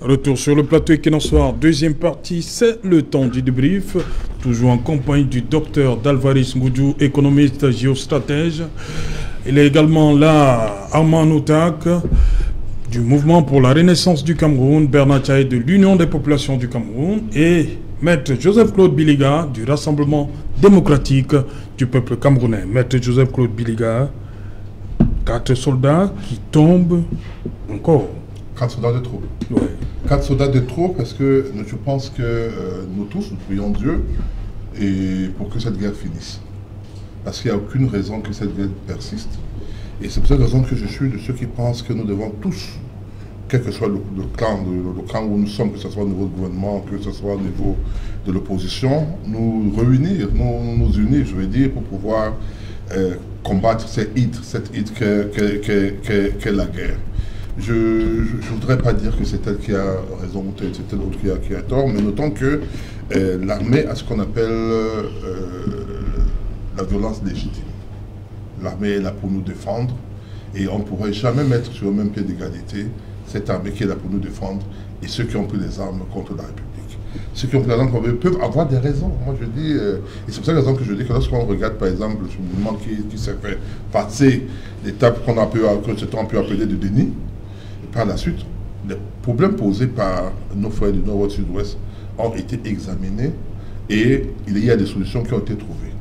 Retour sur le plateau Equinox Soir, deuxième partie, c'est le temps du débrief, toujours en compagnie du docteur Dalvaris Ngoudou, économiste géostratège. Il est également là, Armand Outak, du Mouvement pour la Renaissance du Cameroun, Bernard Tchaï de l'Union des populations du Cameroun et Maître Joseph-Claude Biliga du Rassemblement démocratique du peuple camerounais. Maître Joseph-Claude Biliga, 4 soldats qui tombent encore. 4 soldats de trop. Ouais. 4 soldats de trop parce que je pense que nous tous, nous prions Dieu et pour que cette guerre finisse. Parce qu'il n'y a aucune raison que cette guerre persiste. Et c'est pour cette raison que je suis de ceux qui pensent que nous devons tous, quel que soit le camp où nous sommes, que ce soit au niveau du gouvernement, que ce soit au niveau de l'opposition, nous réunir, nous unir, je veux dire, pour pouvoir combattre cette hydre qu'est la guerre. Je ne voudrais pas dire que c'est elle qui a raison ou c'est tel autre qui a tort, mais notons que l'armée a ce qu'on appelle la violence légitime. L'armée est là pour nous défendre et on ne pourrait jamais mettre sur le même pied d'égalité cette armée qui est là pour nous défendre et ceux qui ont pris les armes contre la République. Ceux qui ont pris les armes peuvent avoir des raisons. Moi je dis, et c'est pour cette raison que je dis que lorsqu'on regarde par exemple ce mouvement qui s'est fait passer l'étape qu'on a pu appeler de déni, par la suite, les problèmes posés par nos frères du Nord, Sud-Ouest ont été examinés et il y a des solutions qui ont été trouvées.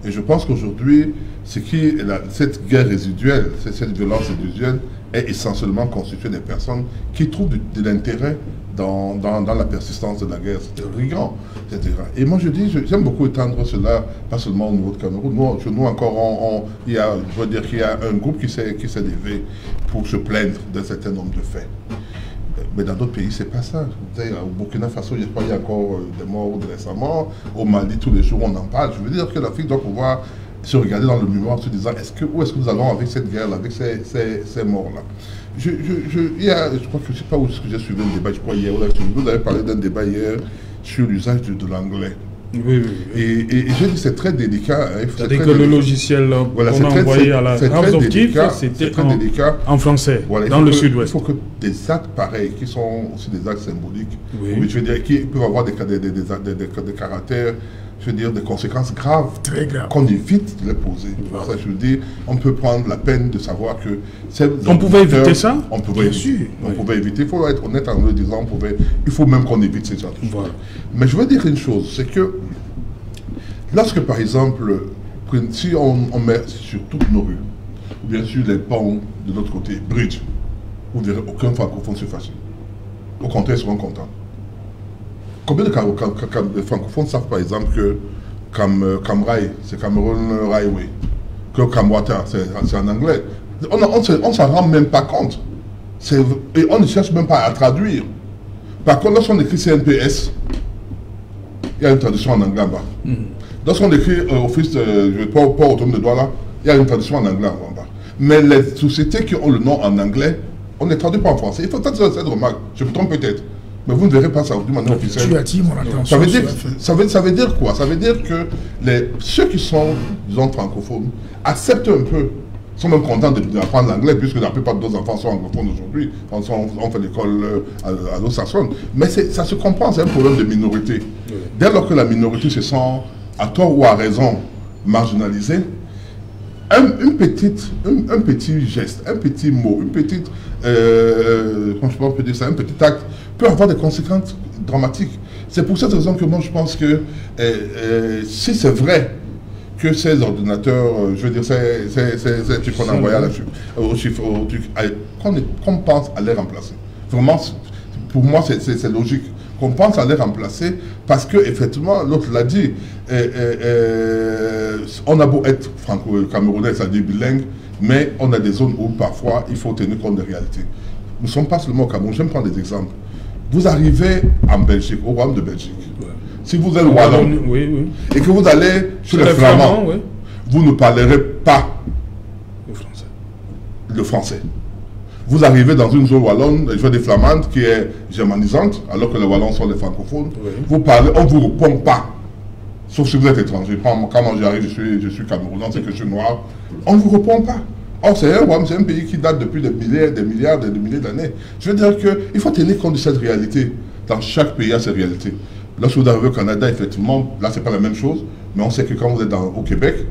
Et je pense qu'aujourd'hui, cette guerre résiduelle, cette violence résiduelle est essentiellement constituée des personnes qui trouvent de l'intérêt dans la persistance de la guerre. C'est brigand, etc. Et moi je dis, j'aime beaucoup étendre cela, pas seulement au niveau de Cameroun. Nous encore, je veux dire qu'il y a un groupe qui s'est levé pour se plaindre d'un certain nombre de faits. Mais dans d'autres pays, c'est pas ça. Au Burkina Faso, je crois qu'il y a encore des morts récemment. Au Mali, tous les jours, on en parle. Je veux dire que l'Afrique doit pouvoir se regarder dans le miroir en se disant où est-ce que nous allons avec cette guerre, avec ces morts-là. Je crois que je ne sais pas où est-ce que j'ai suivi le débat, je crois hier, vous avez parlé d'un débat hier sur l'usage de l'anglais. Oui. Et j'ai dit c'est très délicat. C'est-à-dire que le logiciel qu'on a envoyé à la House of Chiefs, c'était en français, voilà, dans le Sud-Ouest. Il faut que des actes pareils, qui sont aussi des actes symboliques, je veux dire, qui peuvent avoir des caractères, je veux dire, des conséquences graves, qu'on évite de les poser. Pour ça, je veux dire, on peut prendre la peine de savoir que... On pouvait éviter ça? On pouvait éviter. On pouvait éviter. Il faut être honnête en le disant, il faut même qu'on évite ces choses. Voilà. Mais je veux dire une chose, c'est que lorsque, par exemple, si on met sur toutes nos rues, ou bien sûr les ponts de l'autre côté, bridge, vous verrez aucun francophone se fâcher. Au contraire, ils seront contents. Combien de francophones savent par exemple que Camrail, c'est Cameroun Railway, que Camwata, c'est en anglais. On ne s'en rend même pas compte. Et on ne cherche même pas à traduire. Par contre, lorsqu'on écrit CNPS, il y a une traduction en anglais là-bas. Lorsqu'on écrit Office port autonome de Douala, il y a une traduction en anglais là-bas. Mais les sociétés qui ont le nom en anglais, on ne les traduit pas en français. Il faut peut-être cette remarque. Je me trompe peut-être. Mais vous ne verrez pas ça d'une manière officielle. Tu attires mon attention. Ça veut dire quoi? Ça veut dire que ceux qui sont, disons, francophones, acceptent un peu, sont même contents d'apprendre l'anglais, puisque la plupart de nos enfants sont anglophones aujourd'hui. On fait l'école à l'anglo-saxonne. Mais ça se comprend, c'est un problème de minorité. Dès lors que la minorité se sent, à tort ou à raison, marginalisée, un petit geste, un petit mot, franchement, on peut dire ça, un petit acte, peut avoir des conséquences dramatiques. C'est pour cette raison que moi je pense que si c'est vrai que ces ordinateurs, je veux dire, ces trucs qu'on a envoyés qu'on pense à les remplacer. Vraiment, pour moi, c'est logique. Qu'on pense à les remplacer parce que, effectivement, l'autre l'a dit, on a beau être franco-camerounais, c'est-à-dire bilingue, mais on a des zones où parfois il faut tenir compte des réalités. Nous ne sommes pas seulement au Cameroun, j'aime prendre des exemples. Vous arrivez en Belgique, au Royaume de Belgique. Si vous êtes wallon et que vous allez chez les Flamands, vous ne parlerez pas le français. Vous arrivez dans une zone wallonne, je veux des flamandes, qui est germanisante, alors que les wallons sont les francophones. Vous parlez, on ne vous répond pas. Sauf si vous êtes étranger. Quand moi j'arrive, je suis camerounais, c'est que je suis noir. On ne vous répond pas. Or, c'est un pays qui date depuis des milliards d'années. Je veux dire qu'il faut tenir compte de cette réalité. Dans chaque pays, il y a ses réalités. Lorsque vous arrivez au Canada, effectivement, là, c'est pas la même chose. Mais on sait que quand vous êtes au Québec,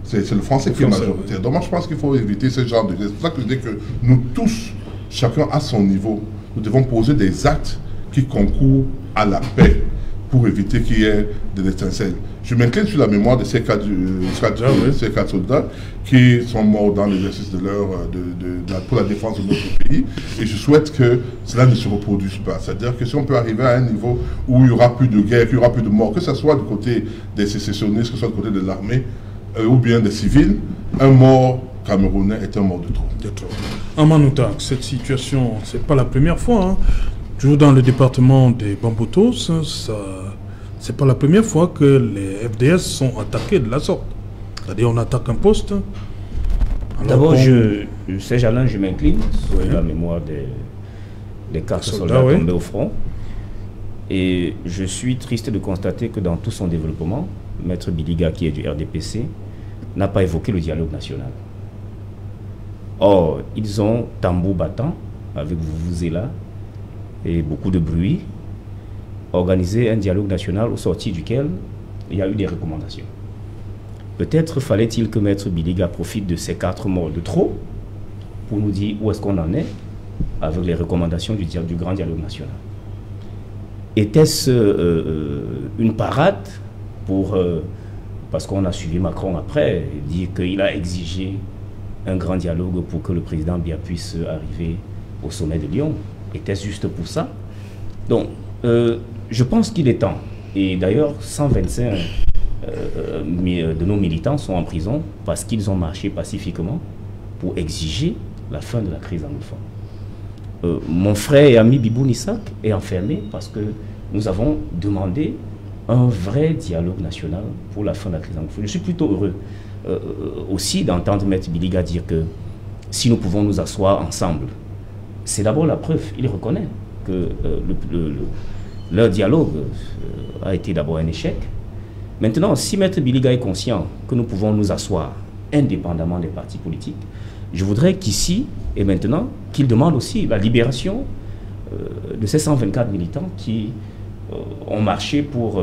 c'est le français qui est majoritaire. Donc, moi, je pense qu'il faut éviter ce genre de... C'est pour ça que je dis que nous tous, chacun à son niveau, nous devons poser des actes qui concourent à la paix pour éviter qu'il y ait de l'étincelle. Je m'incline sur la mémoire de ces quatre soldats qui sont morts dans l'exercice de pour la défense de notre pays. Et je souhaite que cela ne se reproduise pas. C'est-à-dire que si on peut arriver à un niveau où il n'y aura plus de guerre, qu'il n'y aura plus de morts, que ce soit du côté des sécessionnistes, que ce soit du côté de l'armée ou bien des civils, un mort camerounais est un mort de trop. Amanouta, cette situation, c'est pas la première fois. Hein. Toujours dans le département des Bambutos, c'est pas la première fois que les FDS sont attaqués de la sorte. C'est-à-dire on attaque un poste. D'abord, Serge Alain, je m'incline sur la mémoire des 4 soldats tombés au front. Et je suis triste de constater que dans tout son développement, Maître Biliga, qui est du RDPC, n'a pas évoqué le dialogue national. Or, ils ont tambour battant, avec Vuvuzela et beaucoup de bruit, organisé un dialogue national au sorti duquel il y a eu des recommandations. Peut-être fallait-il que Maître Biliga profite de ces 4 morts de trop pour nous dire où est-ce qu'on en est avec les recommandations du grand dialogue national. Était-ce une parade pour, parce qu'on a suivi Macron après, dire qu'il a exigé un grand dialogue pour que le président Biya puisse arriver au sommet de Lyon? Était-ce juste pour ça? Donc, je pense qu'il est temps. Et d'ailleurs, 125 de nos militants sont en prison parce qu'ils ont marché pacifiquement pour exiger la fin de la crise anglophone. Mon frère et ami Bibou Nissak est enfermé parce que nous avons demandé un vrai dialogue national pour la fin de la crise anglophone. Je suis plutôt heureux aussi d'entendre Maître Biliga dire que si nous pouvons nous asseoir ensemble, c'est d'abord la preuve. Il reconnaît que leur dialogue a été d'abord un échec. Maintenant, si Maître Biliga est conscient que nous pouvons nous asseoir indépendamment des partis politiques, je voudrais qu'ici et maintenant, qu'il demande aussi la libération de ces 124 militants qui ont marché pour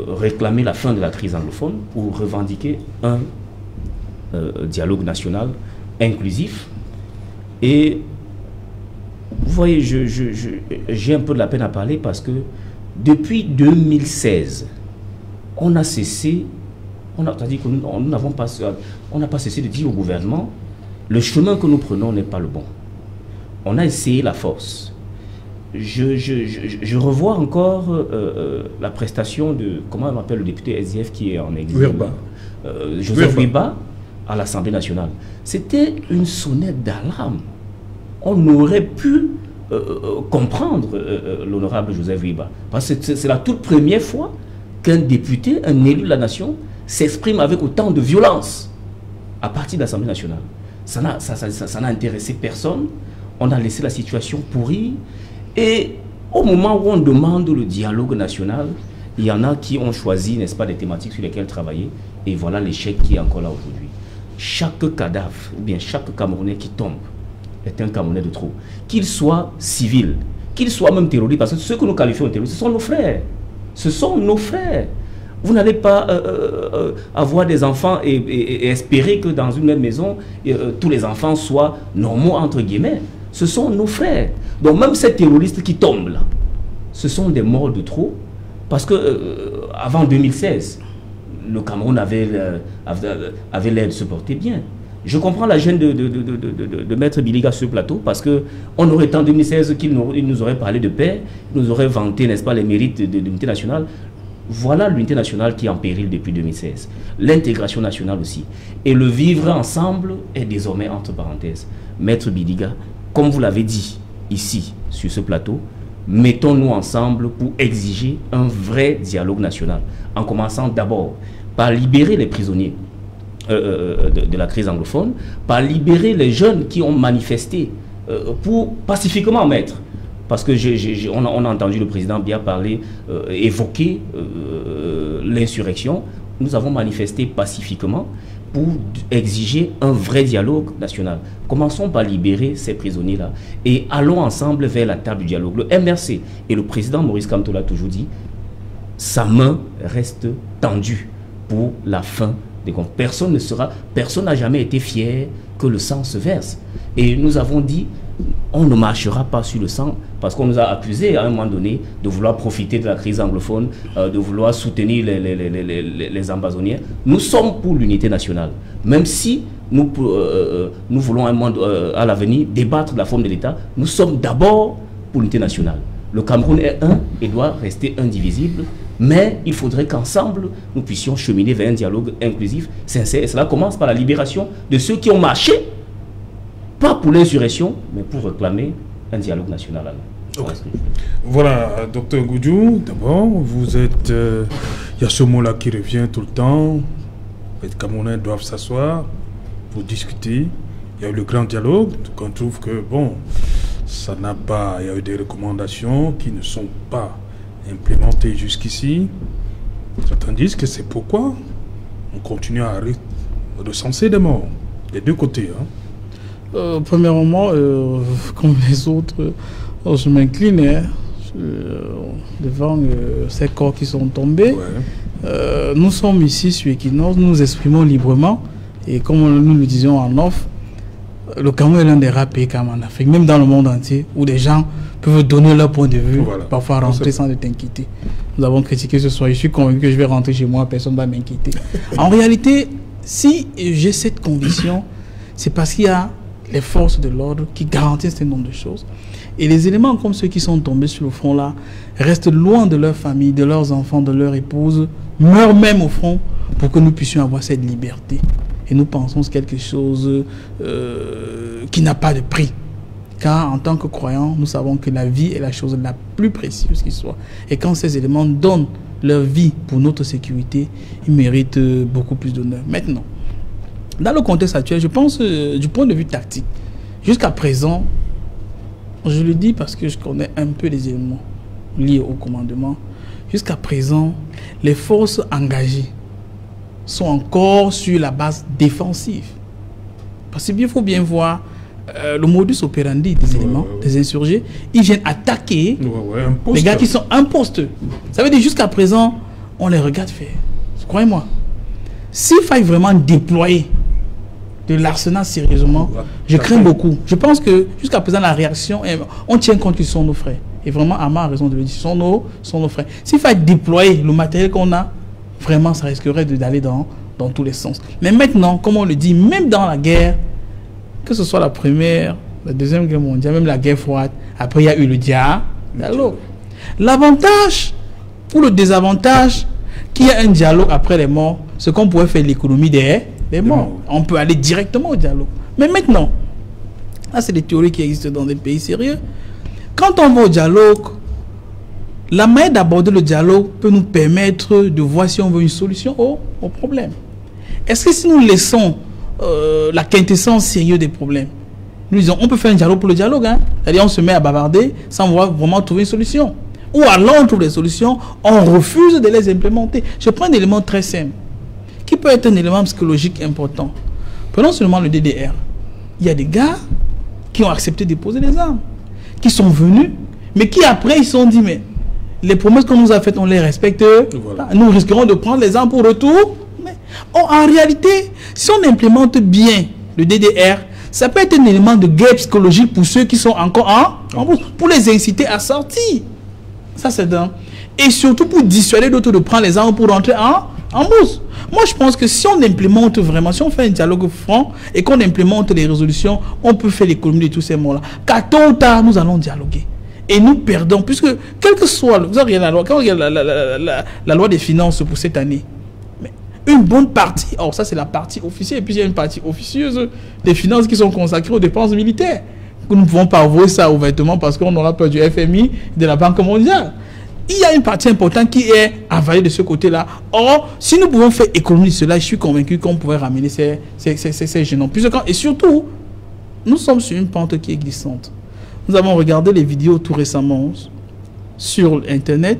réclamer la fin de la crise anglophone, pour revendiquer un dialogue national inclusif. Et vous voyez, j'ai un peu de la peine à parler parce que depuis 2016, on a cessé, c'est-à-dire que nous n'avons pas, on n'a pas cessé de dire au gouvernement, le chemin que nous prenons n'est pas le bon. On a essayé la force. Je revois encore la prestation de, comment on appelle le député SDF qui est en exil, Joseph Wiba, à l'Assemblée nationale. C'était une sonnette d'alarme. On aurait pu comprendre l'honorable Joseph Wiba. Parce que c'est la toute première fois qu'un député, un élu de la nation, s'exprime avec autant de violence à partir de l'Assemblée nationale. Ça n'a intéressé personne. On a laissé la situation pourrir. Et au moment où on demande le dialogue national, il y en a qui ont choisi, n'est-ce pas, des thématiques sur lesquelles travailler. Et voilà l'échec qui est encore là aujourd'hui. Chaque cadavre, ou bien chaque Camerounais qui tombe, est un Camerounais de trop. Qu'il soit civil, qu'il soit même terroriste, parce que ceux que nous qualifions de terroristes, ce sont nos frères. Ce sont nos frères. Vous n'allez pas avoir des enfants et espérer que dans une même maison, tous les enfants soient normaux, entre guillemets. Ce sont nos frères. Donc même ces terroristes qui tombent là, ce sont des morts de trop. Parce que avant 2016, le Cameroun avait l'air de se porter bien. Je comprends la gêne de Maître Biliga sur le plateau, parce qu'on aurait été en 2016 qu'il nous aurait parlé de paix, il nous aurait vanté, n'est-ce pas, les mérites de l'unité nationale. Voilà l'unité nationale qui est en péril depuis 2016. L'intégration nationale aussi. Et le vivre ensemble est désormais entre parenthèses. Maître Biliga, comme vous l'avez dit ici, sur ce plateau, mettons-nous ensemble pour exiger un vrai dialogue national. En commençant d'abord par libérer les prisonniers de la crise anglophone, par libérer les jeunes qui ont manifesté pour pacifiquement mettre. Parce que on a entendu le président Biya parler, évoquer l'insurrection. Nous avons manifesté pacifiquement pour exiger un vrai dialogue national. Commençons par libérer ces prisonniers-là et allons ensemble vers la table du dialogue. Le MRC et le président Maurice Kamto l'a toujours dit, sa main reste tendue pour la fin des comptes. Personne n'a jamais été fier que le sang se verse. Et nous avons dit, on ne marchera pas sur le sang parce qu'on nous a accusé à un moment donné de vouloir profiter de la crise anglophone, de vouloir soutenir les ambazoniens. Nous sommes pour l'unité nationale. Même si nous voulons un monde à l'avenir débattre de la forme de l'État, nous sommes d'abord pour l'unité nationale. Le Cameroun est un et doit rester indivisible, mais il faudrait qu'ensemble, nous puissions cheminer vers un dialogue inclusif, sincère. Et cela commence par la libération de ceux qui ont marché, pas pour l'insurrection, mais pour réclamer un dialogue national. Okay. Voilà, docteur Goudjou, d'abord, vous êtes... Il y a ce mot-là qui revient tout le temps. Les Camerounais doivent s'asseoir pour discuter. Il y a eu le grand dialogue, donc on trouve que, bon, ça n'a pas... Il y a eu des recommandations qui ne sont pas implémentées jusqu'ici. Certains disent que c'est pourquoi on continue à recenser des morts, des deux côtés, hein. Premièrement, comme les autres, je m'incline devant ces corps qui sont tombés. Ouais. Nous sommes ici sur Equinox, nous nous exprimons librement. Et comme nous le disions en off, le Cameroun est l'un des rares pays comme en Afrique, même dans le monde entier, où des gens peuvent donner leur point de vue, voilà, parfois rentrer sans être inquiétés. Nous avons critiqué ce soir, je suis convaincu que je vais rentrer chez moi, personne ne va m'inquiéter. En réalité, si j'ai cette conviction, c'est parce qu'il y a les forces de l'ordre qui garantissent un nombre de choses. Et les éléments comme ceux qui sont tombés sur le front là restent loin de leur famille, de leurs enfants, de leur épouse, meurent même au front pour que nous puissions avoir cette liberté. Et nous pensons que c'est quelque chose qui n'a pas de prix. Car en tant que croyants, nous savons que la vie est la chose la plus précieuse qui soit. Et quand ces éléments donnent leur vie pour notre sécurité, ils méritent beaucoup plus d'honneur. Maintenant, dans le contexte actuel, je pense, du point de vue tactique, jusqu'à présent, je le dis parce que je connais un peu les éléments liés au commandement, jusqu'à présent, les forces engagées sont encore sur la base défensive. Parce qu'il faut bien voir le modus operandi des éléments, des insurgés. Ils viennent attaquer les gars qui sont imposteurs. Ça veut dire jusqu'à présent, on les regarde faire. Croyez-moi. S'il faille vraiment déployer de l'arsenal sérieusement, je crains beaucoup. Je pense que jusqu'à présent, la réaction, on tient compte qu'ils sont nos frères. Et vraiment, Amar a raison de le dire, sont nos frères. S'il faille déployer le matériel qu'on a, vraiment, ça risquerait d'aller dans tous les sens. Mais maintenant, comme on le dit, même dans la guerre, que ce soit la première, la deuxième guerre mondiale, même la guerre froide, après il y a eu le dialogue. L'avantage ou le désavantage qu'il y a un dialogue après les morts, c'est qu'on pourrait faire l'économie des morts. On peut aller directement au dialogue. Mais maintenant, là c'est des théories qui existent dans des pays sérieux. Quand on va au dialogue, la manière d'aborder le dialogue peut nous permettre de voir si on veut une solution au problème. Est-ce que si nous laissons la quintessence sérieuse des problèmes, nous disons on peut faire un dialogue pour le dialogue, hein? C'est-à-dire on se met à bavarder sans vraiment trouver une solution. Ou alors on trouve des solutions, on refuse de les implémenter. Je prends un élément très simple, qui peut être un élément psychologique important. Prenons seulement le DDR. Il y a des gars qui ont accepté de déposer des armes, qui sont venus, mais qui après ils se sont dit, mais les promesses qu'on nous a faites, on les respecte. Voilà. Nous risquerons de prendre les armes pour retour. Mais, en réalité, si on implémente bien le DDR, ça peut être un élément de guerre psychologique pour ceux qui sont encore en bourse, pour les inciter à sortir. Ça, c'est d'un. Et surtout pour dissuader d'autres de prendre les armes pour rentrer en bourse. Moi, je pense que si on implémente vraiment, si on fait un dialogue franc et qu'on implémente les résolutions, on peut faire l'économie de tous ces mots-là. Car tôt ou tard, nous allons dialoguer. Et nous perdons, puisque, quel que soit, vous avez la loi, quand on regarde la loi des finances pour cette année, mais une bonne partie, or ça c'est la partie officielle, et puis il y a une partie officieuse des finances qui sont consacrées aux dépenses militaires. Nous ne pouvons pas avouer ça ouvertement parce qu'on aura peur du FMI, de la Banque mondiale. Il y a une partie importante qui est avalée de ce côté-là. Or, si nous pouvons faire économie de cela, je suis convaincu qu'on pourrait ramener ces gênants. Et surtout, nous sommes sur une pente qui est glissante. Nous avons regardé les vidéos tout récemment sur Internet.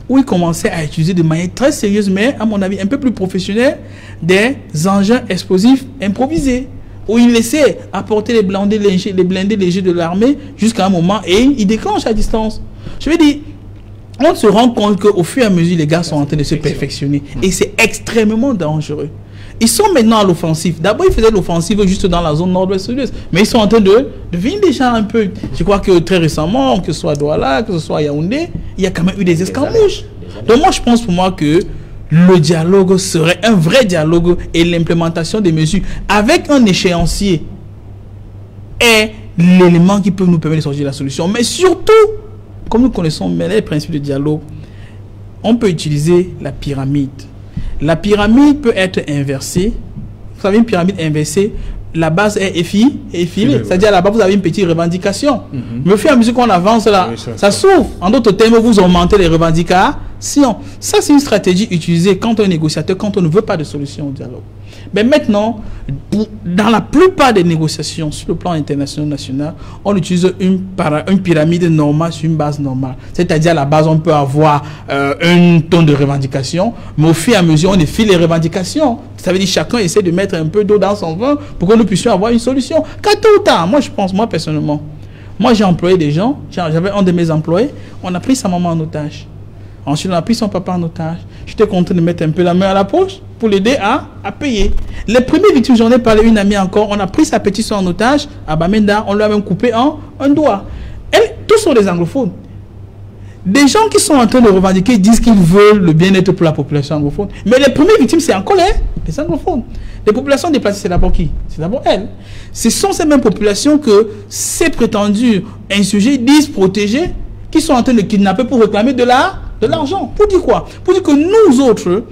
où il commençait à utiliser de manière très sérieuse, mais à mon avis un peu plus professionnelle, des engins explosifs improvisés, où il laissait apporter les blindés légers de l'armée jusqu'à un moment et il déclenche à distance. Je veux dire, on se rend compte qu'au fur et à mesure, les gars sont en train de se perfectionner. Et c'est extrêmement dangereux. Ils sont maintenant à l'offensive. D'abord, ils faisaient l'offensive juste dans la zone nord-ouest, mais ils sont en train de venir déjà un peu. Je crois que très récemment, que ce soit à Douala, que ce soit à Yaoundé, il y a quand même eu des escarmouches. Donc moi, je pense pour moi que le dialogue serait un vrai dialogue et l'implémentation des mesures avec un échéancier est l'élément qui peut nous permettre de sortir de la solution. Mais surtout, comme nous connaissons les principes de dialogue, on peut utiliser la pyramide. La pyramide peut être inversée. Vous savez, une pyramide inversée, la base est effilée. C'est-à-dire, là-bas, vous avez une petite revendication. Mais au fur et à mesure qu'on avance, là, ça s'ouvre. En d'autres termes, vous augmentez les revendications. Ça, c'est une stratégie utilisée quand on est négociateur, quand on ne veut pas de solution au dialogue. Mais maintenant, dans la plupart des négociations sur le plan international, national, on utilise une pyramide normale sur une base normale. C'est-à-dire, à la base, on peut avoir un ton de revendication, mais au fur et à mesure, on effile les revendications. Ça veut dire que chacun essaie de mettre un peu d'eau dans son vin pour que nous puissions avoir une solution. Car tôt ou tard, moi, je pense, moi, personnellement, moi, j'ai employé des gens, j'avais un de mes employés, on a pris sa maman en otage. Ensuite, on a pris son papa en otage. J'étais content de mettre un peu la main à la poche pour l'aider à payer. Les premières victimes, j'en ai parlé une amie encore. On a pris sa petite soeur en otage à Bamenda. On lui a même coupé un doigt. Tous sont des anglophones. Des gens qui sont en train de revendiquer disent qu'ils veulent le bien-être pour la population anglophone. Mais les premières victimes, c'est encore les anglophones. Les populations déplacées, c'est d'abord qui? C'est d'abord elles. Ce sont ces mêmes populations que ces prétendus insurgés disent protéger, qui sont en train de kidnapper pour réclamer de l'argent. Pour dire quoi? Pour dire que nous autres,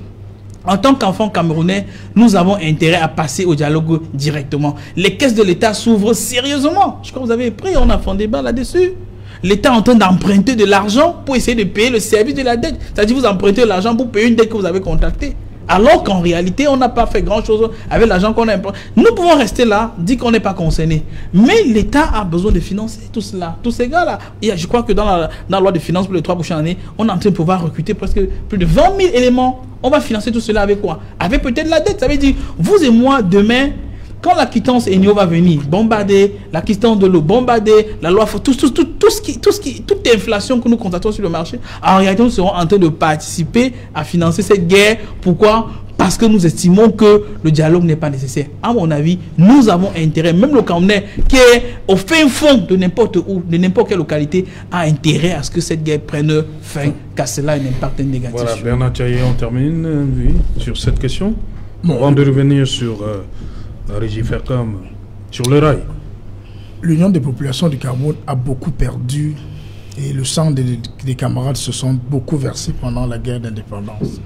en tant qu'enfants camerounais, nous avons intérêt à passer au dialogue directement. Les caisses de l'État s'ouvrent sérieusement. Je crois que vous avez pris, on a fait un débat là-dessus. L'État est en train d'emprunter de l'argent pour essayer de payer le service de la dette. C'est-à-dire vous empruntez de l'argent pour payer une dette que vous avez contractée. Alors qu'en réalité, on n'a pas fait grand-chose avec l'argent qu'on a implanté. Nous pouvons rester là, dire qu'on n'est pas concerné. Mais l'État a besoin de financer tout cela, tous ces gars-là. Je crois que dans la loi de finances pour les 3 prochaines années, on est en train de pouvoir recruter presque plus de 20 000 éléments. On va financer tout cela avec quoi? Avec peut-être la dette. Ça veut dire, vous et moi, demain, quand la quittance ENIO va venir, bombarder, la quittance de l'eau, bombarder, la loi, toute inflation que nous constatons sur le marché, en réalité, nous serons en train de participer à financer cette guerre. Pourquoi? Parce que nous estimons que le dialogue n'est pas nécessaire. À mon avis, nous avons intérêt, même le Camerounais qui est au fin fond de n'importe où, de n'importe quelle localité, a intérêt à ce que cette guerre prenne fin, car cela a un impact négatif. Voilà, Bernard Thiaye, on termine sur cette question. Avant de revenir sur la régie Fercom, sur le rail. L'Union des populations du Cameroun a beaucoup perdu et le sang des camarades se sont beaucoup versés pendant la guerre d'indépendance.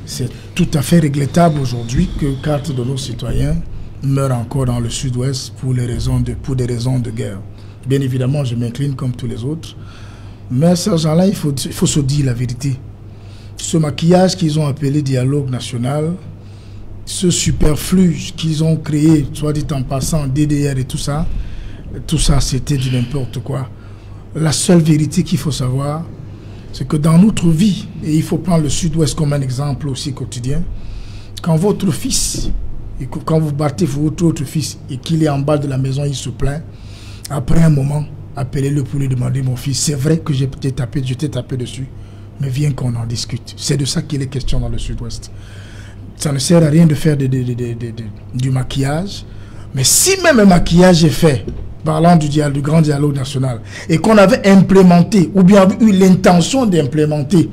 C'est tout à fait regrettable aujourd'hui que 4 de nos citoyens meurent encore dans le sud-ouest pour des raisons de guerre. Bien évidemment, je m'incline comme tous les autres, mais ces gens-là, il faut se dire la vérité. Ce maquillage qu'ils ont appelé dialogue national, ce superflu qu'ils ont créé, soit dit en passant, DDR et tout ça c'était du n'importe quoi. La seule vérité qu'il faut savoir, c'est que dans notre vie, et il faut prendre le sud-ouest comme un exemple aussi quotidien, quand votre fils, et quand vous battez votre autre fils et qu'il est en bas de la maison, il se plaint, après un moment, appelez-le pour lui demander, mon fils, c'est vrai que je t'ai tapé dessus, mais viens qu'on en discute. C'est de ça qu'il est question dans le sud-ouest. Ça ne sert à rien de faire du maquillage. Mais si même un maquillage est fait, parlant du grand dialogue national, et qu'on avait implémenté, ou bien eu l'intention d'implémenter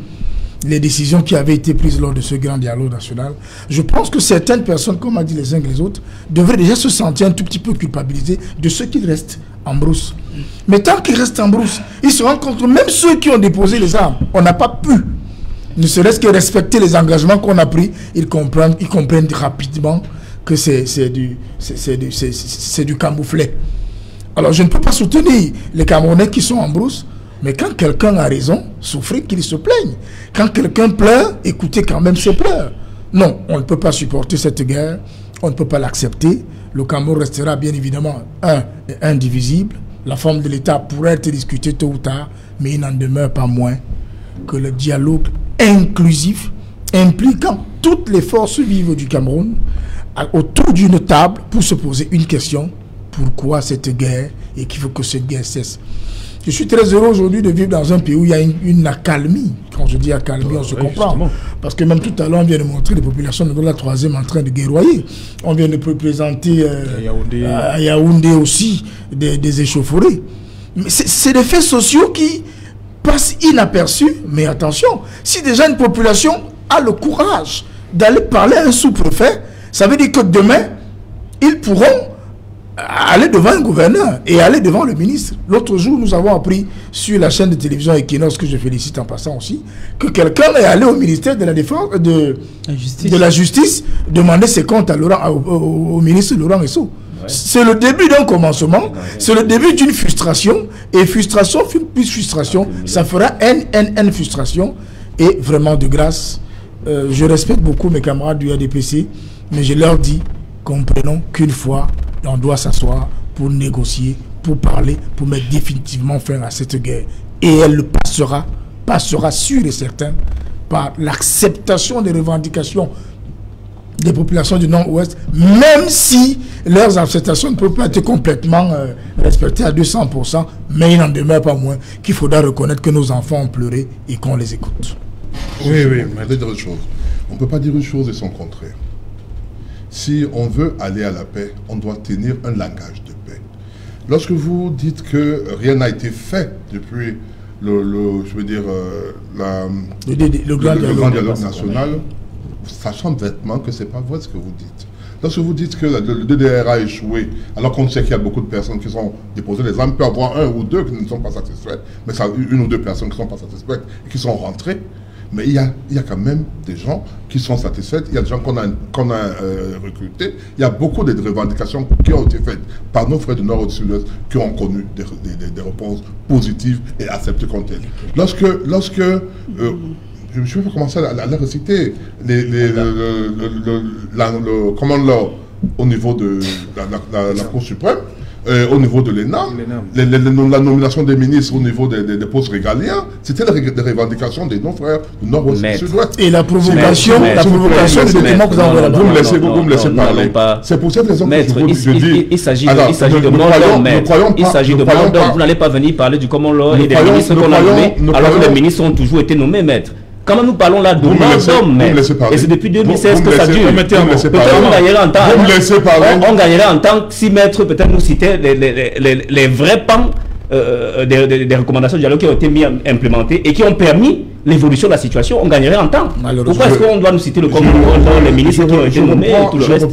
les décisions qui avaient été prises lors de ce grand dialogue national, je pense que certaines personnes, comme a dit les uns et les autres, devraient déjà se sentir un tout petit peu culpabilisés de ce qu'ils restent en brousse. Mais tant qu'ils restent en brousse, ils se rendent compte que même ceux qui ont déposé les armes, on n'a pas pu, ne serait-ce que respecter les engagements qu'on a pris, ils comprennent rapidement que c'est du camouflet. Alors je ne peux pas soutenir les Camerounais qui sont en brousse, mais quand quelqu'un a raison, souffrez qu'il se plaigne. Quand quelqu'un pleure, écoutez quand même ses pleurs. Non, on ne peut pas supporter cette guerre, on ne peut pas l'accepter. Le Cameroun restera bien évidemment indivisible. La forme de l'État pourrait être discutée tôt ou tard, mais il n'en demeure pas moins que le dialogue inclusif impliquant toutes les forces vives du Cameroun autour d'une table pour se poser une question: pourquoi cette guerre, et qu'il faut que cette guerre cesse. Je suis très heureux aujourd'hui de vivre dans un pays où il y a une accalmie. Quand je dis accalmie, on se comprend. Justement. Parce que même tout à l'heure, on vient de montrer les populations de la 3e en train de guerroyer. On vient de présenter à Yaoundé aussi des échauffourées. C'est des faits sociaux qui passent inaperçus. Mais attention, si déjà une population a le courage d'aller parler à un sous-préfet, ça veut dire que demain, ils pourront aller devant un gouverneur et aller devant le ministre. L'autre jour, nous avons appris sur la chaîne de télévision Equinox, que je félicite en passant aussi, que quelqu'un est allé au ministère de la Défense, de la Justice, demander ses comptes au ministre Laurent Esso. Ouais. C'est le début d'un commencement, c'est le début d'une frustration, et frustration plus frustration, ça fera N frustration. Et vraiment, de grâce, je respecte beaucoup mes camarades du RDPC, mais je leur dis, comprenons qu'une fois, on doit s'asseoir pour négocier, pour parler, pour mettre définitivement fin à cette guerre. Et elle passera sûr et certain par l'acceptation des revendications des populations du Nord-Ouest, même si leurs acceptations ne peuvent pas être complètement respectées à 200%, mais il n'en demeure pas moins qu'il faudra reconnaître que nos enfants ont pleuré et qu'on les écoute. Oui, mais on ne peut pas dire une chose et son contraire. Si on veut aller à la paix, on doit tenir un langage de paix. Lorsque vous dites que rien n'a été fait depuis le grand dialogue national, sachant bêtement que ce n'est pas vrai ce que vous dites. Lorsque vous dites que le DDR a échoué, alors qu'on sait qu'il y a beaucoup de personnes qui sont déposées les armes, peut y avoir un ou deux qui ne sont pas satisfaites, mais ça a eu une ou deux personnes qui ne sont pas satisfaites et qui sont rentrées. Mais il y a quand même des gens qui sont satisfaits, il y a des gens qu'on a recrutés, il y a beaucoup de revendications qui ont été faites par nos frères du Nord et du Sud-Ouest qui ont connu des réponses positives et acceptées comme telles. Je vais commencer à les reciter, au niveau de la Cour suprême, au niveau de l'ENAM, la nomination des ministres au niveau des postes régaliens, c'était les revendications des non-frères du Nord-Ouest et du Sud-Ouest. Et la provocation du document que vous avez vous me laissez parler. C'est pour cette raison que je dis... Il s'agit de Mandor, maître. Il s'agit de Mandor. Vous n'allez pas venir parler du common law et des ministres qu'on a nommés, alors que les ministres ont toujours été nommés, maître. Quand nous parlons là de Mandor, et c'est depuis 2016 que ça dure. Peut-être on gagnerait en temps. On gagnerait en temps si maître peut-être nous citait les vrais pans des recommandations du dialogue qui ont été implémentées et qui ont permis l'évolution de la situation. On gagnerait en temps. Pourquoi est-ce qu'on doit nous citer le common law, les ministres qui ont été nommés et tout le reste?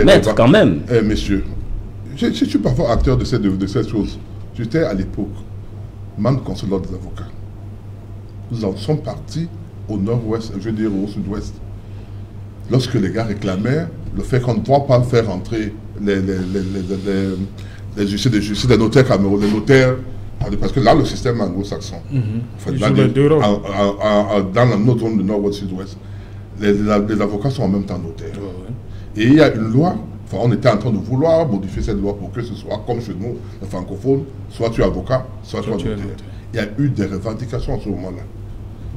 Maître, quand même. Messieurs, je suis parfois acteur de cette chose. J'étais à l'époque membre consulaire des avocats. Nous en sommes partis au nord-ouest, je veux dire au sud-ouest. Lorsque les gars réclamaient le fait qu'on ne doit pas faire entrer les huissiers des notaires camerounais, les notaires, parce que là, le système anglo-saxon, dans notre zone du nord-ouest, sud-ouest, les avocats sont en même temps notaires. Et il y a une loi, on était en train de vouloir modifier cette loi pour que ce soit comme chez nous, les francophones, soit tu es avocat, soit tu es notaire. Il y a eu des revendications à ce moment-là.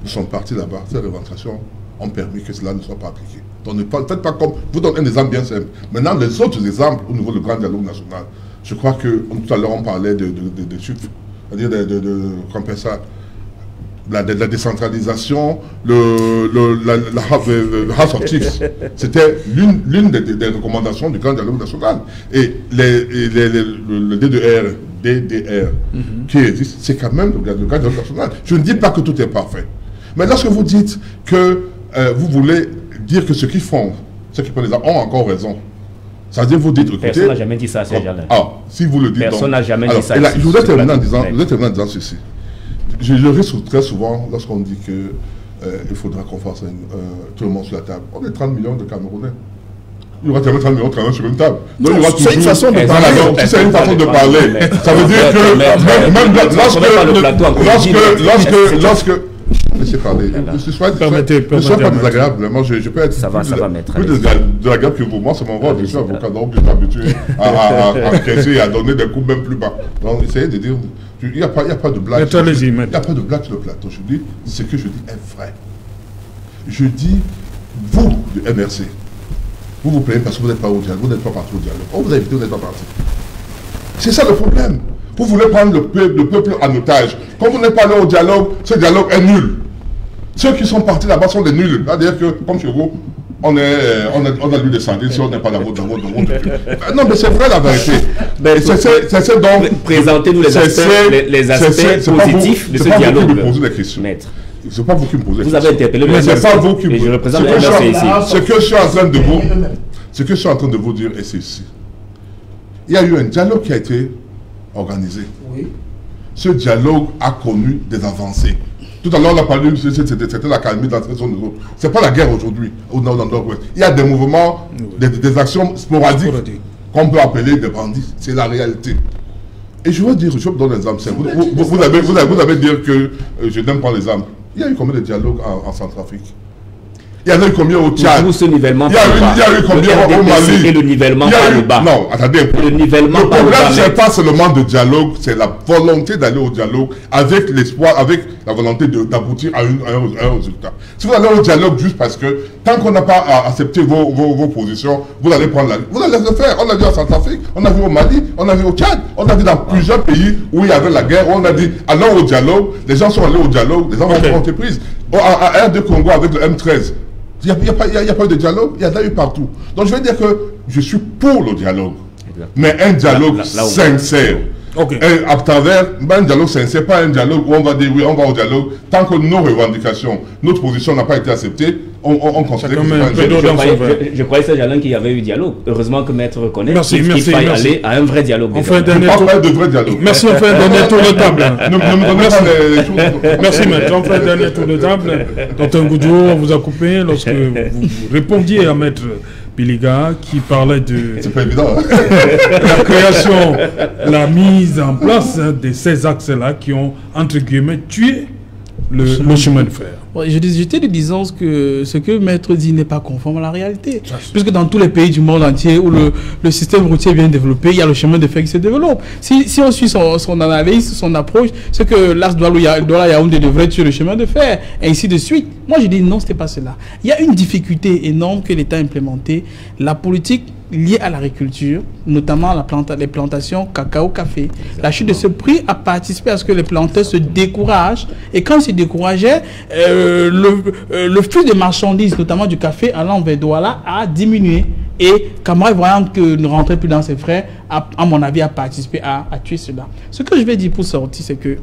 Nous sommes partis là-bas. Ces revendications ont permis que cela ne soit pas appliqué. Donc, faites pas comme... Vous donnez un exemple bien simple. Maintenant, les autres exemples au niveau du grand dialogue national, je crois que tout à l'heure, on parlait de chiffres, c'est-à-dire la décentralisation, la House of Chiefs. C'était l'une des recommandations du grand dialogue national. Et le DDR qui existe, c'est quand même le grand dialogue national. Je ne dis pas que tout est parfait. Mais lorsque vous dites que vous voulez dire que ceux qui font, ceux qui prennent les armes ont encore raison, ça veut dire vous dites, écoutez... Personne n'a jamais dit ça, Serge-Alain. Si vous le dites... Personne n'a jamais dit ça. Je voudrais terminer en disant ceci. Je risque très souvent lorsqu'on dit qu'il faudra qu'on fasse tout le monde sur la table. On est 30 millions de Camerounais. Il y aura 30 millions de Camerounais sur une table. C'est une façon de parler. C'est une façon de parler. Ça veut dire que même Laissez parler. Ne soyez pas désagréable. Moi, je peux être ça va mettre plus désagréable que vous. Moi, c'est mon rôle. Je suis avocat, donc je suis habitué à encaisser et à donner des coups même plus bas. Donc, essayez de dire, il n'y a pas de blague. Il n'y a pas de blague sur le plateau. Je dis, ce que je dis est vrai. Je dis, vous, de MRC, vous plaignez parce que vous n'êtes pas au dialogue, vous n'êtes pas parti au dialogue. On vous a invité, vous n'êtes pas parti. C'est ça le problème. Vous voulez prendre le peuple en otage. Quand vous n'êtes pas allé au dialogue, ce dialogue est nul. Ceux qui sont partis là-bas sont des nuls. C'est-à-dire que, comme chez vous, on a lu des sardines si on n'est pas dans votre non, mais c'est vrai la vérité. C'est donc... Présentez-nous les aspects positifs de ce dialogue. C'est pas vous qui me posez des questions. C'est pas vous qui me posez des questions. Vous avez interpellé le c'est pas vous qui me posez. Je représente le MRC ici. Ce que je suis en train de vous dire est ceci. Il y a eu un dialogue qui a été organisé. Oui. Ce dialogue a connu des avancées. Tout à l'heure, on a parlé, c'était la calmie dans cette zone de l'autre. Ce n'est pas la guerre aujourd'hui, au nord, dans le nord-ouest. Il y a des mouvements, des actions sporadiques qu'on peut appeler des bandits. C'est la réalité. Et je veux dire, je vous donne un exemple simple. Vous avez dit que je n'aime pas les exemples. Il y a eu combien de dialogues en Centrafrique? Il y en a eu combien au Tchad? Vous, ce nivellement il y a eu combien au Mali? Et le nivellement par le bas. Non, attendez. Le nivellement par le bas. Le problème, ce n'est pas seulement de dialogue, c'est la volonté d'aller au dialogue avec l'espoir, avec la volonté d'aboutir à un résultat. Si vous allez au dialogue juste parce que, tant qu'on n'a pas accepté vos positions, vous allez prendre la... Vous allez le faire. On l'a vu en Centrafrique, on a vu au Mali, on a vu au Tchad, on a vu dans plusieurs pays où il y avait la guerre, on a dit, allons au dialogue, les gens sont allés au dialogue, les gens ont été prises. À R2 Congo avec le M13, il n'y a pas eu de dialogue, il y en a eu partout. Donc je vais dire que je suis pour le dialogue, mais un dialogue sincère. À travers un dialogue sincère, pas un dialogue où on va dire oui, on va au dialogue. Tant que nos revendications, notre position n'a pas été acceptée, on considère que c'est pas un dialogue. Je croyais que c'est Jalin qu'il y avait eu dialogue. Heureusement que Maître reconnaît qu'il faille aller à un vrai dialogue. On fait un dernier dialogue. Merci, on fait un dernier tour de table. Merci, Maître. On fait un dernier tour de table. Dr Ngoudou, on vous a coupé lorsque vous répondiez à Maître Biliga qui parlait de la création, la mise en place de ces axes-là qui ont, entre guillemets, tué le chemin de fer. J'étais de disant que ce que Maître dit n'est pas conforme à la réalité. Puisque dans tous les pays du monde entier où le système routier est bien développé, il y a le chemin de fer qui se développe. Si on suit son analyse, son approche, c'est que l'As Douala-Yaoundé devrait tuer le chemin de fer, et ainsi de suite. Moi, je dis non, ce n'était pas cela. Il y a une difficulté énorme que l'État a implémentée. La politique liée à l'agriculture, notamment les plantations cacao-café. La chute de ce prix a participé à ce que les planteurs se découragent. Et quand ils se décourageaient, le flux de marchandises, notamment du café allant vers Douala, a diminué. Et Camara, voyant que ne rentrait plus dans ses frais, à mon avis, a participé à tuer cela. Ce que je vais dire pour sortir, c'est que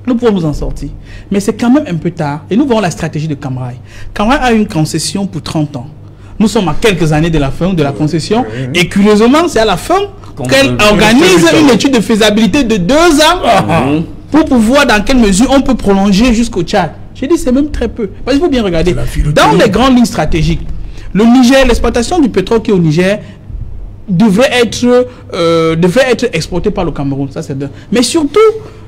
nous pouvons nous en sortir. Mais c'est quand même un peu tard. Et nous voyons la stratégie de Camara. Camara a une concession pour 30 ans. Nous sommes à quelques années de la fin de la concession. Et curieusement, c'est à la fin qu'elle organise une étude de faisabilité de 2 ans pour pouvoir, dans quelle mesure on peut prolonger jusqu'au Tchad. J'ai dit, c'est même très peu. Parce qu'il faut bien regarder. Dans les grandes lignes stratégiques, le Niger, l'exploitation du pétrole qui est au Niger devrait être exporté par le Cameroun. Ça, c'est mais surtout,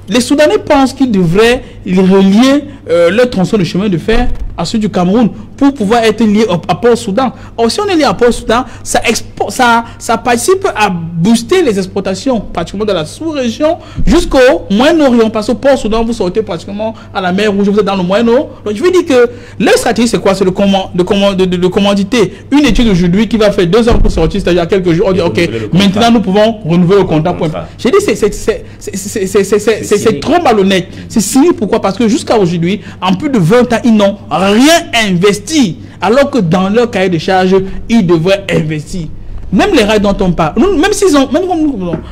les Soudanais pensent qu'ils devraient relier leur tronçon de chemin de fer à ceux du Cameroun pour pouvoir être liés à Port-Soudan. Or, si on est lié à Port-Soudan, ça participe à booster les exportations pratiquement de la sous-région jusqu'au Moyen-Orient. Parce que Port-Soudan, vous sortez pratiquement à la mer Rouge, vous êtes dans le Moyen-Orient. Donc, je veux dire que leur stratégie, c'est quoi? C'est de commanditer une étude aujourd'hui qui va faire 2 ans pour sortir, c'est-à-dire quelques jours. On dit, OK, maintenant nous pouvons renouveler le contrat. J'ai dit, c'est trop malhonnête. C'est cynique. Pourquoi? Parce que jusqu'à aujourd'hui, en plus de 20 ans, ils n'ont rien investi. Alors que dans leur cahier de charge, ils devraient investir. Même les rails dont on parle, même s'ils ont,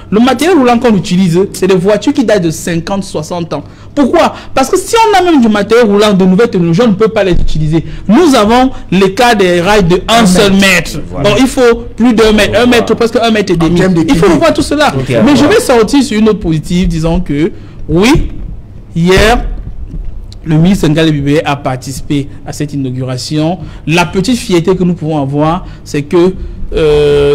le matériel roulant qu'on utilise, c'est des voitures qui datent de 50, 60 ans. Pourquoi? Parce que si on a même du matériel roulant de nouvelles technologies, on ne peut pas les utiliser. Nous avons les cas des rails de 1 seul mètre. Voilà. Donc il faut plus d'1 mètre, 1 mètre, presque 1 mètre et demi. Il faut voir tout cela. Mais je vais sortir sur une note positive, disant que oui, hier, le ministre Ngali Bibé a participé à cette inauguration. La petite fierté que nous pouvons avoir, c'est que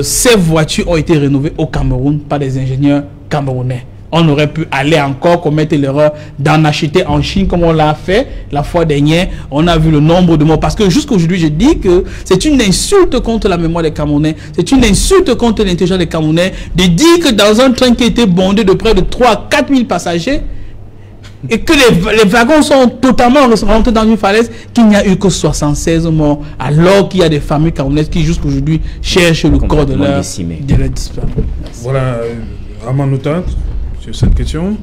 ces voitures ont été rénovées au Cameroun par des ingénieurs camerounais. On aurait pu aller encore commettre l'erreur d'en acheter en Chine comme on l'a fait la fois dernière. On a vu le nombre de morts. Parce que jusqu'aujourd'hui, je dis que c'est une insulte contre la mémoire des Camerounais. C'est une insulte contre l'intelligence des Camerounais de dire que dans un train qui était bondé de près de 3 à 4 000 passagers et que les wagons sont totalement rentrés dans une falaise, qu'il n'y a eu que 76 morts, alors qu'il y a des familles camerounaises qui jusqu'aujourd'hui cherchent le corps de leur disparu. Voilà, Amanouta, sur cette question.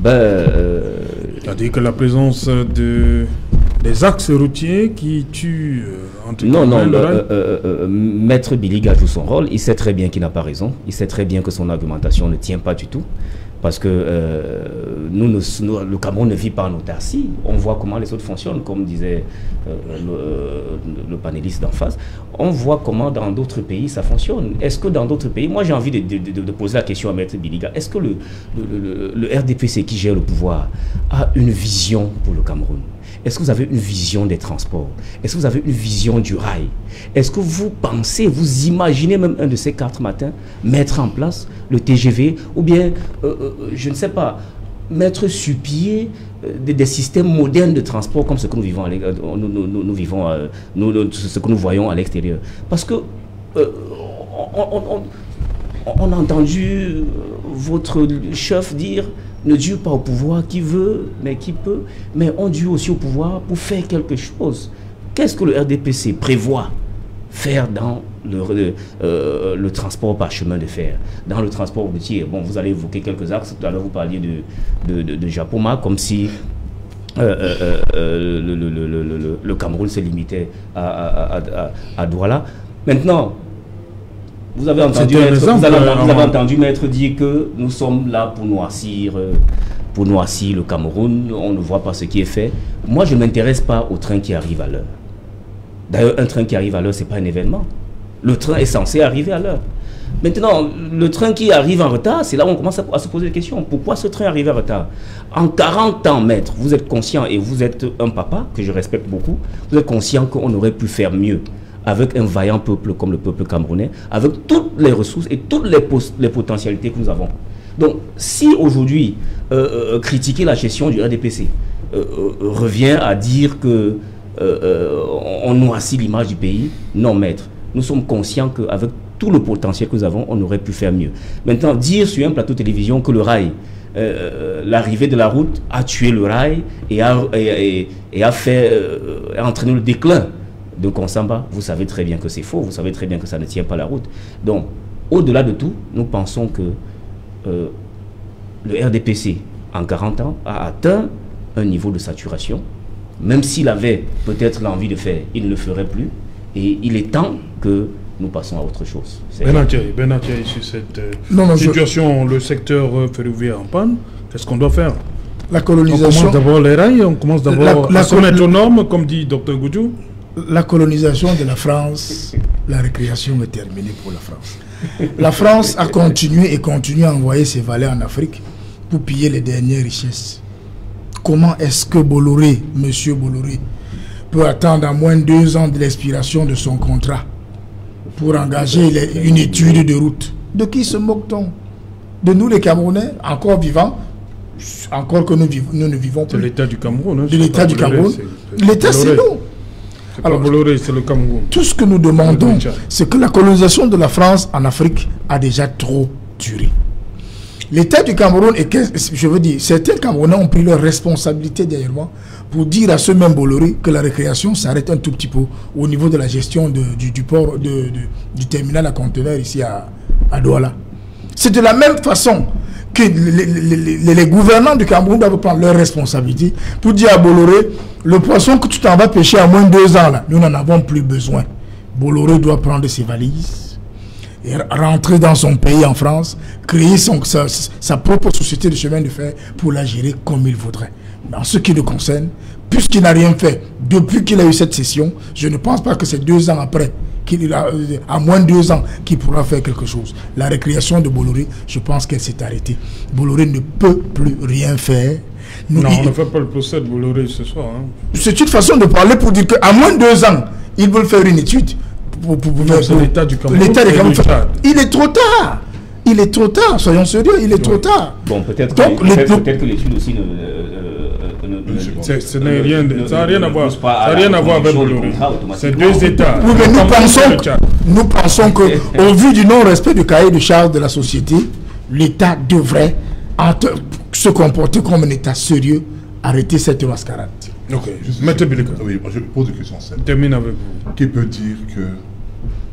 C'est-à-dire que la présence des axes routiers qui tuent Maître Biliga joue son rôle. Il sait très bien qu'il n'a pas raison. Il sait très bien que son argumentation ne tient pas du tout. Parce que le Cameroun ne vit pas en autarcie. On voit comment les autres fonctionnent, comme disait le panéliste d'en face. On voit comment dans d'autres pays ça fonctionne. Est-ce que dans d'autres pays, moi j'ai envie de poser la question à Maître Biliga, est-ce que le RDPC qui gère le pouvoir a une vision pour le Cameroun? Est-ce que vous avez une vision des transports? Est-ce que vous avez une vision du rail? Est-ce que vous pensez, vous imaginez même un de ces 4 matins mettre en place le TGV ou bien, je ne sais pas, mettre sur pied des systèmes modernes de transport comme ce que nous vivons, ce que nous voyons à l'extérieur? Parce que on a entendu votre chef dire: ne Dieu pas au pouvoir qui veut, mais qui peut, mais on Dieu aussi au pouvoir pour faire quelque chose. Qu'est-ce que le RDPC prévoit faire dans le transport par chemin de fer, dans le transport routier? Bon, vous allez évoquer quelques axes. Tout à l'heure, vous parliez de Japoma, comme si le Cameroun se limitait à Douala. Maintenant, vous avez entendu Maître dire que nous sommes là pour noircir le Cameroun, on ne voit pas ce qui est fait. Moi, je ne m'intéresse pas au train qui arrive à l'heure. D'ailleurs, un train qui arrive à l'heure, ce n'est pas un événement. Le train est censé arriver à l'heure. Maintenant, le train qui arrive en retard, c'est là où on commence à se poser des questions. Pourquoi ce train arrive en retard? En 40 ans, maître, vous êtes conscient, et vous êtes un papa que je respecte beaucoup, vous êtes conscient qu'on aurait pu faire mieux avec un vaillant peuple comme le peuple camerounais, avec toutes les ressources et toutes les potentialités que nous avons. Donc, si aujourd'hui, critiquer la gestion du RDPC revient à dire que on noircit l'image du pays, non, maître. Nous sommes conscients qu'avec tout le potentiel que nous avons, on aurait pu faire mieux. Maintenant, dire sur un plateau de télévision que le rail, l'arrivée de la route a tué le rail et a entraîné le déclin de Konsamba, vous savez très bien que c'est faux, vous savez très bien que ça ne tient pas la route. Donc, au-delà de tout, nous pensons que le RDPC, en 40 ans, a atteint un niveau de saturation. Même s'il avait peut-être l'envie de faire, il ne le ferait plus. Et il est temps que nous passons à autre chose. Benatia, sur cette situation, le secteur ferroviaire en panne, qu'est-ce qu'on doit faire? La colonisation. On commence d'abord les rails, on commence d'abord à se mettre aux normes, comme dit Dr Goudjou. La colonisation de la France, la récréation est terminée pour la France. La France a continué et continue à envoyer ses valets en Afrique pour piller les dernières richesses. Comment est-ce que Bolloré, monsieur Bolloré, peut attendre à moins de 2 ans de l'expiration de son contrat pour engager une étude de route? De qui se moque-t-on? De nous les Camerounais, encore vivants, encore que nous ne vivons plus. C'est l'État du Cameroun. Hein, de l'État du Cameroun. L'État, c'est nous. Alors, Bolloré, c'est le Cameroun. Tout ce que nous demandons, c'est que la colonisation de la France en Afrique a déjà trop duré. L'État du Cameroun, et je veux dire, certains Camerounais ont pris leur responsabilité derrière moi pour dire à ce même Bolloré que la récréation s'arrête un tout petit peu au niveau de la gestion du port, du terminal à conteneurs ici à Douala. C'est de la même façon que les gouvernants du Cameroun doivent prendre leur responsabilité pour dire à Bolloré: le poisson que tu t'en vas pêcher à moins de 2 ans, là, nous n'en avons plus besoin. Bolloré doit prendre ses valises et rentrer dans son pays en France, créer sa propre société de chemin de fer pour la gérer comme il voudrait. En ce qui le concerne, puisqu'il n'a rien fait depuis qu'il a eu cette session, je ne pense pas que c'est 2 ans après, à moins de 2 ans, qu'il pourra faire quelque chose. La récréation de Bolloré, je pense qu'elle s'est arrêtée. Bolloré ne peut plus rien faire. Non, on ne fait pas le procès de Bolloré ce soir. Hein. C'est une façon de parler pour dire qu'à moins de 2 ans, ils veulent faire une étude. C'est l'État du Cameroun. Il est trop tard. il est trop tard, soyons sérieux, il est trop tard. Bon, peut-être Donc, que l'étude aussi ça n'a rien à voir. Ça n'a rien à voir avec Bolloré. C'est deux États. Oui, mais nous pensons que, au vu du non-respect du cahier de charges de la société, l'État devrait se comporter comme un État sérieux, arrêter cette mascarade. Ok. Mettez Bilika. Oui, je pose une question simple. Termine avec vous. Qui peut dire que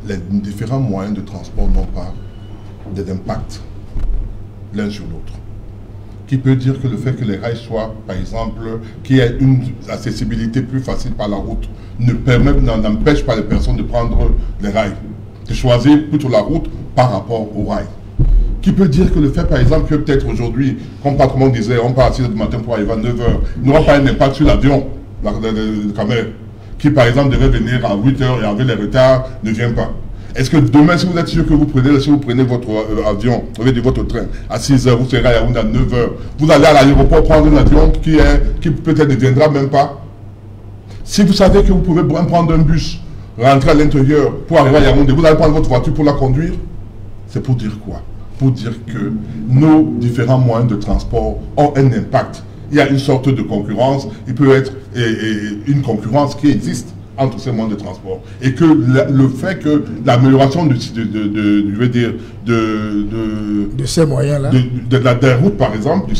les différents moyens de transport n'ont pas d'impact l'un sur l'autre? Qui peut dire que le fait que les rails soient, par exemple, qu'il y ait une accessibilité plus facile par la route, n'empêche pas les personnes de prendre les rails, de choisir plutôt la route par rapport aux rails? Qui peut dire que le fait, par exemple, que peut-être aujourd'hui, comme Patron disait, on part à 6 h du matin pour arriver à 9 h, n'aura pas un impact sur l'avion, le caméra, qui par exemple devait venir à 8 h et avec les retards, ne vient pas. Est-ce que demain, si vous êtes sûr que vous prenez votre avion, votre train à 6 h, vous serez à Yaoundé à 9 h, vous allez à l'aéroport prendre un avion qui peut-être ne viendra même pas. Si vous savez que vous pouvez prendre un bus, rentrer à l'intérieur pour arriver à Yaoundé, vous allez prendre votre voiture pour la conduire, c'est pour dire quoi? Pour dire que nos différents moyens de transport ont un impact. Il y a une sorte de concurrence, il peut être une concurrence qui existe entre ces moyens de transport. Et que le fait que l'amélioration de ces moyens-là, des routes par exemple,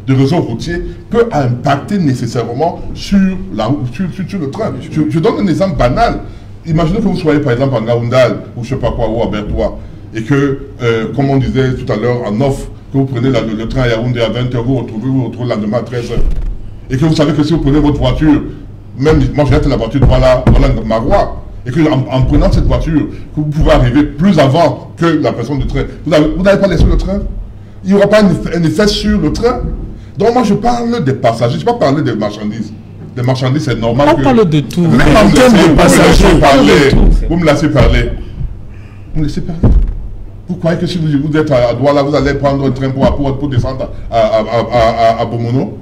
de réseau routier, peut impacter nécessairement sur le train. Je donne un exemple banal. Imaginez que vous soyez par exemple en Gaoundal, ou je ne sais pas quoi, ou à Bertois, et que, comme on disait tout à l'heure, en offre, que vous prenez le train à Yaoundé à 20 h, vous retrouvez le lendemain à 13 h. Et que vous savez que si vous prenez votre voiture, même moi j'ai la voiture de voilà Marois, et que en prenant cette voiture, que vous pouvez arriver plus avant que la personne du train, vous n'allez pas laisser le train. Il n'y aura pas un effet sur le train. Donc moi je parle des passagers, je ne vais pas parler des marchandises. Les marchandises, c'est normal. On parle de tout. Même en termes de passagers, vous me laissez parler. Vous me laissez parler. Vous croyez que si vous êtes à Douala, vous allez prendre un train pour descendre à Bomono?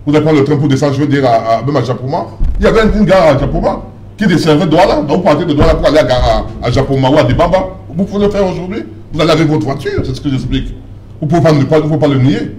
Vous allez prendre le train pour descendre, je veux dire, même à Japoma? Il y avait une gare à Japoma qui desservait Douala. Donc vous partez de Douala pour aller à Japoma ou à Dibaba. Vous pouvez le faire aujourd'hui. Vous allez avec votre voiture, c'est ce que j'explique. Vous ne pouvez pas le nier.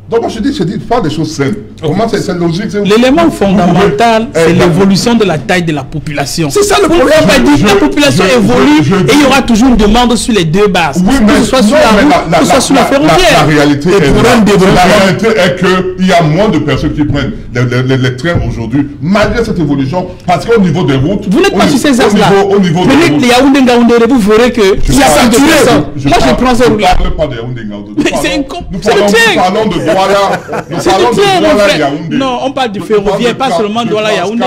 Donc moi je dis pas des choses saines. Comment c'est logique? L'élément fondamental, c'est l'évolution de la taille de la population. C'est ça le problème. La population évolue et il y aura toujours une demande sur les deux bases. Oui, mais que ce soit sur la route, que ce soit sur la ferroviaire. La réalité est qu'il y a moins de personnes qui prennent les trains aujourd'hui, malgré cette évolution, parce qu'au niveau des routes... Vous n'êtes pas sur ces axes-là. Prenez les Yaoundé Ngaoundé, vous verrez qu'il y a pas de personnes. Moi je prends ce route-là. Je ne parle pas de Yaoundé Ngaoundé. Nous parlons de Douala. Non, on parle du ferroviaire, pas seulement Douala Yaoundé.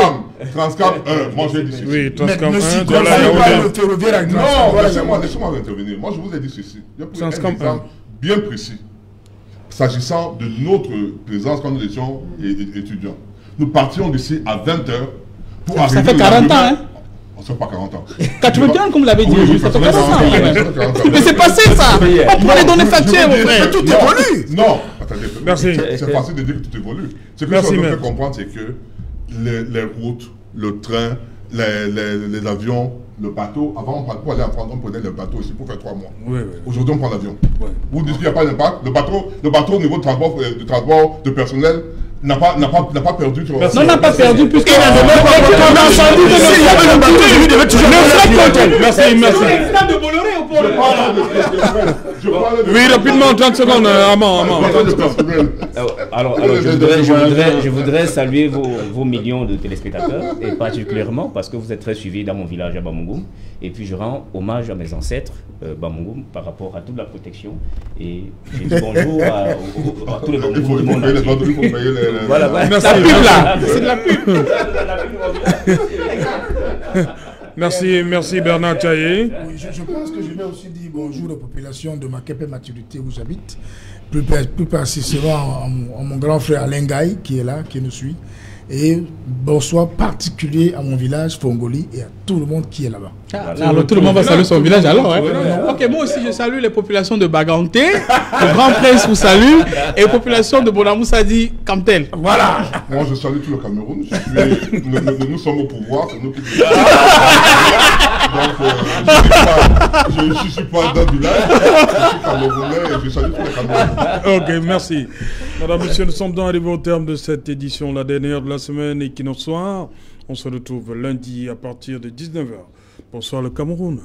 Transcam 1, moi j'ai dit ceci. Oui, Transcam 1, Douala Yaoundé. Non, laissez-moi intervenir. Moi je vous ai dit ceci. Je prends un exemple bien précis. S'agissant de notre présence quand nous étions étudiants. Nous partions d'ici à 20 h pour arriver. Ça fait 40 ans, hein? On ne fait pas 40 ans. 81, comme vous l'avez dit, oui, ça fait 40 ans. Mais c'est passé ça. On prend les données factuelles, mon frère. Tout évolue. Non, attendez. Merci. C'est facile de dire que tout évolue. Ce que je veux faire comprendre, c'est que les routes, le train, les avions, le bateau, avant pour aller en France, on prenait le bateau ici pour faire 3 mois. Oui. Aujourd'hui, on prend l'avion. Vous dites qu'il n'y a pas d'impact. Le bateau au niveau de transport de personnel n'a pas perdu. Non, n'a pas perdu puisqu'il a entendu Oui, rapidement, 30 secondes, Alors, je voudrais saluer vos millions de téléspectateurs, et particulièrement parce que vous êtes très suivis dans mon village à Bamougoum. Et puis je rends hommage à mes ancêtres Bamougoum par rapport à toute la protection. Et je dis bonjour à tous les Bamougoum du monde entier. Voilà, merci. La pub là, c'est de la pub. Merci Bernard Tchaye. Oui, je pense que je vais aussi dire bonjour aux populations de Makepe Maturité où j'habite. Plus précisément à mon grand frère Alain Gaï qui est là, qui nous suit. Et bonsoir particulier à mon village Fongoli et à tout le monde qui est là-bas. Alors tout le monde va saluer son village alors. Ok, moi aussi je salue les populations de Baganté, le Grand Prince vous salue, et les populations de Bonamoussadi Kamtel. Voilà. Moi je salue tout le Cameroun. Nous sommes au pouvoir, c'est nous qui... je ne suis pas d'un village, je suis camerounais et je salue tous les Camerounais. Ok, merci. Madame, Monsieur, nous sommes donc arrivés au terme de cette édition, la dernière de la semaine Equinox Soir. On se retrouve lundi à partir de 19h. Bonsoir le Cameroun.